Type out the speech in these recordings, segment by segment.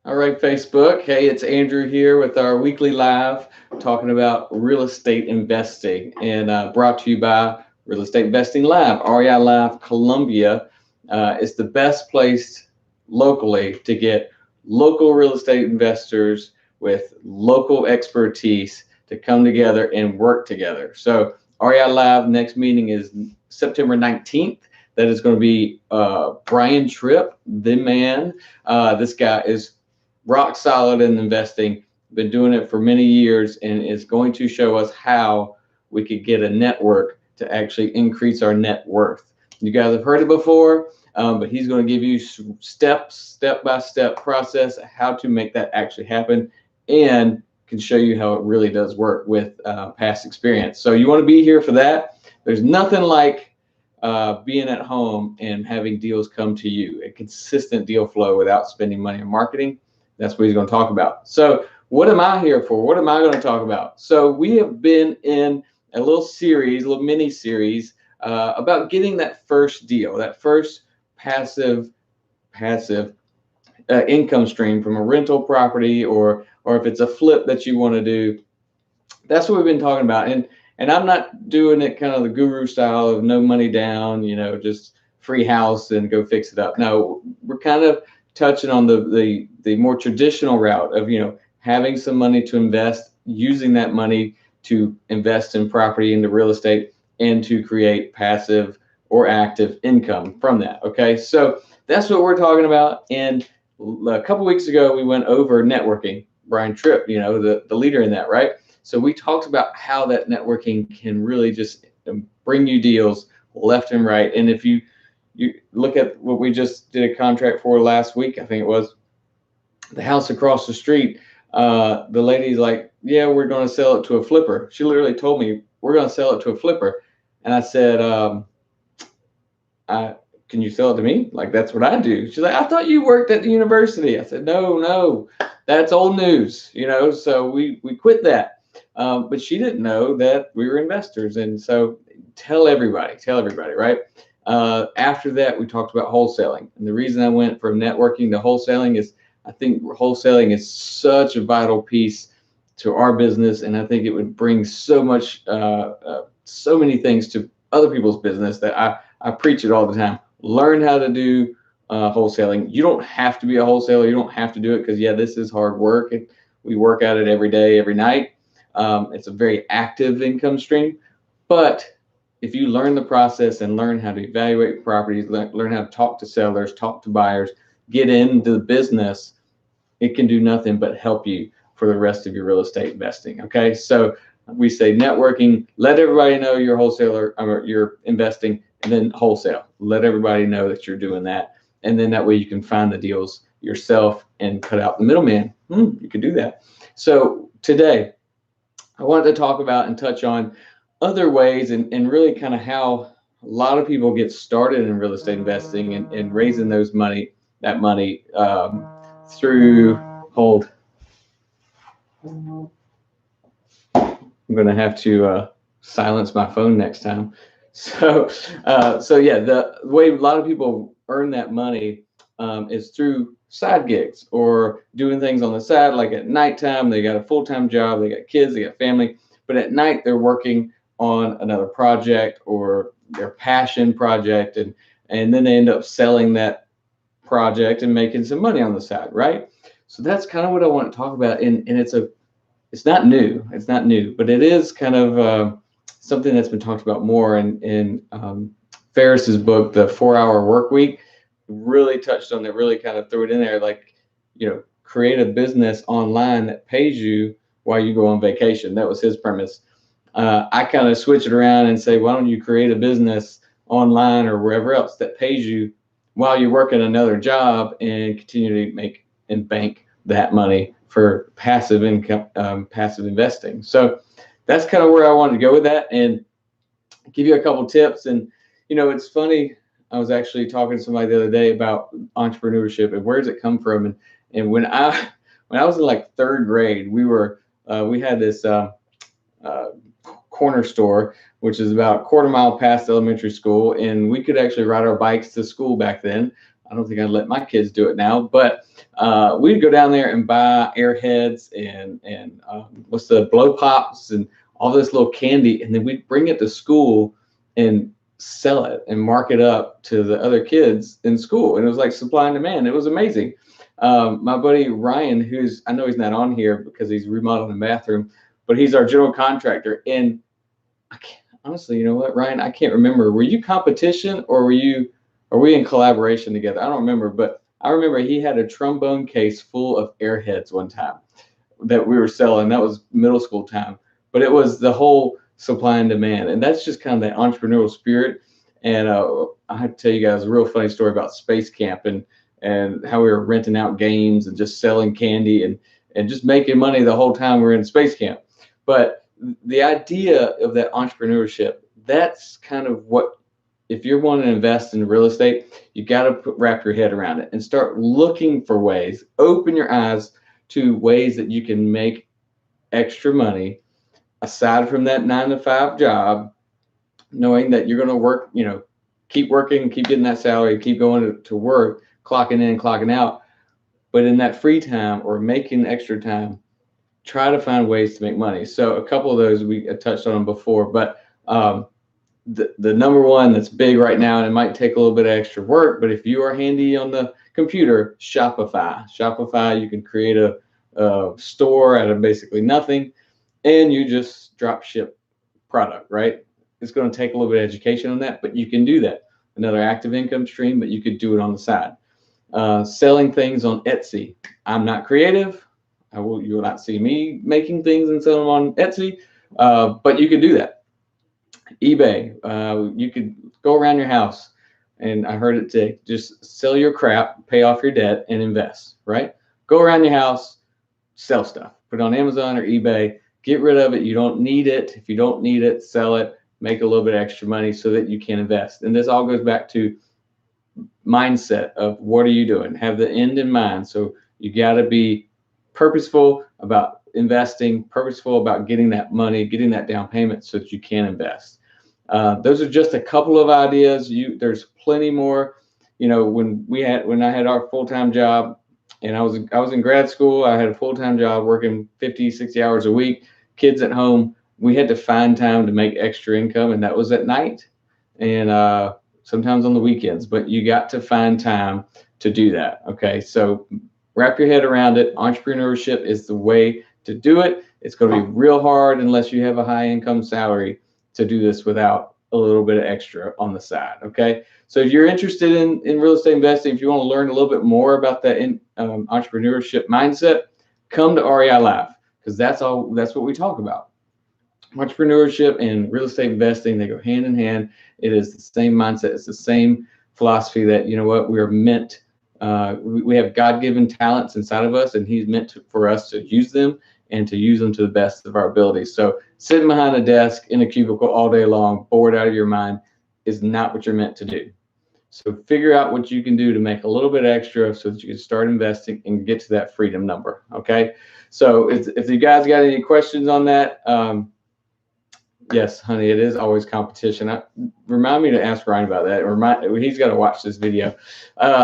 All right, Facebook. Hey, it's Andrew here with our weekly live talking about real estate investing and brought to you by Real Estate Investing Live, REI Live Columbia. It's the best place locally to get local real estate investors with local expertise to come together and work together. So, REI Live next meeting is September 19th. That is going to be Brian Tripp, the man. This guy is rock solid in investing, been doing it for many years, and is going to show us how we could get a network to actually increase our net worth. You guys have heard it before, but he's going to give you step by step process how to make that actually happen, and can show you how it really does work with past experience. So you want to be here for that. There's nothing like being at home and having deals come to you, a consistent deal flow without spending money on marketing. That's what he's going to talk about. So what am I here for? What am I going to talk about? So we have been in a little series, a little mini series about getting that first deal, that first passive income stream from a rental property, or if it's a flip that you want to do. That's what we've been talking about. And I'm not doing it kind of the guru style of no money down, just free house and go fix it up. No, we're kind of touching on the more traditional route of, having some money to invest, using that money to invest in property, into real estate, and to create passive or active income from that. Okay, so that's what we're talking about. And a couple weeks ago, we went over networking. Brian Tripp, the leader in that, right? So we talked about how that networking can really just bring you deals left and right. And if you look at what we just did a contract for last week, I think it was the house across the street. The lady's like, yeah, we're going to sell it to a flipper. She literally told me, we're going to sell it to a flipper. And I said, can you sell it to me? Like, that's what I do. She's like, I thought you worked at the university. I said, no, that's old news, so we quit that. But she didn't know that we were investors. And so tell everybody, right? After that, we talked about wholesaling. And the reason I went from networking to wholesaling is I think wholesaling is such a vital piece to our business. And I think it would bring so many things to other people's business that I preach it all the time. Learn how to do wholesaling. You don't have to be a wholesaler. You don't have to do it because, this is hard work. And we work at it every day, every night. It's a very active income stream. But if you learn the process and learn how to evaluate properties, learn how to talk to sellers, talk to buyers, get into the business, it can do nothing but help you for the rest of your real estate investing. Okay, so we say networking, let everybody know you're a wholesaler, or you're investing, and then wholesale. Let everybody know that you're doing that. And then that way you can find the deals yourself and cut out the middleman. You can do that. So today, I wanted to talk about and touch on other ways and really kind of how a lot of people get started in real estate investing and raising that money through hold. I'm going to have to silence my phone next time. So the way a lot of people earn that money is through side gigs or doing things on the side, like at nighttime. They got a full-time job, they got kids, they got family, but at night they're working on another project or their passion project, and then they end up selling that project and making some money on the side, right? So that's kind of what I want to talk about. And it's not new, but it is kind of something that's been talked about more in Ferris's book, The 4-Hour Work Week. Really touched on it, really kind of threw it in there, like, create a business online that pays you while you go on vacation. That was his premise. I kind of switch it around and say, why don't you create a business online or wherever else that pays you while you're working another job and continue to make and bank that money for passive income, passive investing. So that's kind of where I wanted to go with that and give you a couple tips. And, it's funny. I was actually talking to somebody the other day about entrepreneurship and where does it come from. And when I was in like third grade, we had this corner store, which is about a quarter mile past elementary school, and we could actually ride our bikes to school back then. I don't think I'd let my kids do it now, but we'd go down there and buy airheads and what's the blow pops and all this little candy, and then we'd bring it to school and sell it and mark it up to the other kids in school. And it was like supply and demand. It was amazing. My buddy Ryan, who's, I know he's not on here because he's remodeling a bathroom, but he's our general contractor. And I can't, honestly, you know what, Ryan, I can't remember. Were you competition or are we in collaboration together? I don't remember, but I remember he had a trombone case full of airheads one time that we were selling. That was middle school time, but it was the whole supply and demand. And that's just kind of that entrepreneurial spirit. And I have to tell you guys a real funny story about Space Camp and how we were renting out games and just selling candy and just making money the whole time we were in Space Camp. But the idea of that entrepreneurship, that's kind of what, if you're wanting to invest in real estate, you got to wrap your head around it and start looking for ways, open your eyes to ways that you can make extra money aside from that 9-to-5 job, knowing that you're going to work, keep working, keep getting that salary, keep going to work, clocking in, clocking out. But in that free time or making extra time, try to find ways to make money. So a couple of those we touched on before, but the number one that's big right now, and it might take a little bit of extra work, but if you are handy on the computer, Shopify. Shopify, you can create a store out of basically nothing, and you just drop ship product, right? It's going to take a little bit of education on that, but you can do that. Another active income stream, but you could do it on the side. Selling things on Etsy. I'm not creative. You will not see me making things and selling them on Etsy, but you can do that. eBay, you could go around your house, and I heard it today, just sell your crap, pay off your debt, and invest, right? Go around your house, sell stuff, put it on Amazon or eBay, get rid of it. You don't need it. If you don't need it, sell it, make a little bit extra money so that you can invest. And this all goes back to mindset of what are you doing? Have the end in mind. So you got to be purposeful about investing, purposeful about getting that money, getting that down payment so that you can invest. Those are just a couple of ideas. There's plenty more. When I had our full-time job and I was in grad school, I had a full-time job working 50, 60 hours a week, kids at home. We had to find time to make extra income, and that was at night and sometimes on the weekends, but you got to find time to do that. Okay. So wrap your head around it. Entrepreneurship is the way to do it. It's going to be real hard unless you have a high income salary to do this without a little bit of extra on the side. Okay. So if you're interested in real estate investing, if you want to learn a little bit more about that entrepreneurship mindset, come to REI Live, because that's what we talk about. Entrepreneurship and real estate investing, they go hand in hand. It is the same mindset. It's the same philosophy that, you know what, we are meant, we have God-given talents inside of us, and he's meant for us to use them and to use them to the best of our abilities. So sitting behind a desk in a cubicle all day long, bored out of your mind, is not what you're meant to do. So figure out what you can do to make a little bit extra so that you can start investing and get to that freedom number. Okay. So if you guys got any questions on that, yes, honey, it is always competition. Remind me to ask Ryan about that. He's got to watch this video.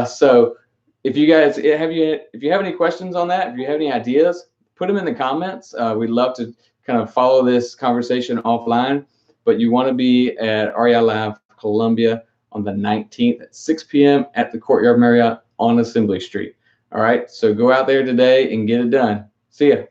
So if you guys if you have any questions on that, if you have any ideas, put them in the comments. We'd love to kind of follow this conversation offline, but you want to be at REI Live Columbia on the 19th at 6 p.m. at the Courtyard Marriott on Assembly Street. All right. So go out there today and get it done. See ya.